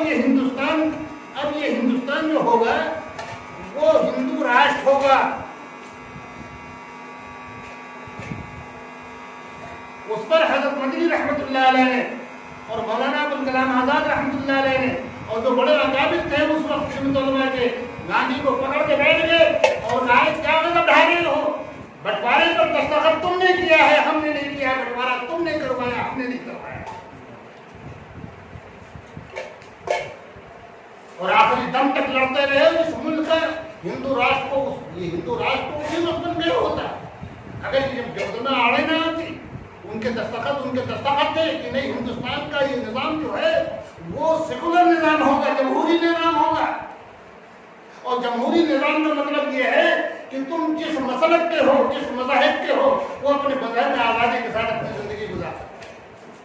ये हिंदुस्तान जो होगा वो हिंदू राष्ट्र होगा। उस पर हजरत मदनी रहमतुल्लाह अलैह ने और मौलाना अबुल कलाम आजाद रहमतुल्लाह अलैह ने और जो बड़े अकाबिर थे उस वक्त के गांधी को पकड़ के बैठ गए और कहा क्या मतलब ढा रहे हो, बंटवारे पर दस्तखत तुमने किया है, हमने नहीं किया, बंटवारा तुमने करवाया, हमने नहीं करवाया। और आखिरी दम तक लड़ते रहे इस मुल्क का हिंदू राष्ट्र को। ये हिंदू राष्ट्र को उसी वक्त में होता अगर ये जब आड़े ना आती, उनके दस्तखत थे कि नहीं हिंदुस्तान का ये निजाम जो है वो सेकुलर निजाम होगा, जमहूरी निजाम होगा। और जमहूरी निजाम का मतलब ये है कि तुम जिस मसलक के हो, जिस मज़हब के हो, वो अपने मज़हब में आज़ादी के साथ अपने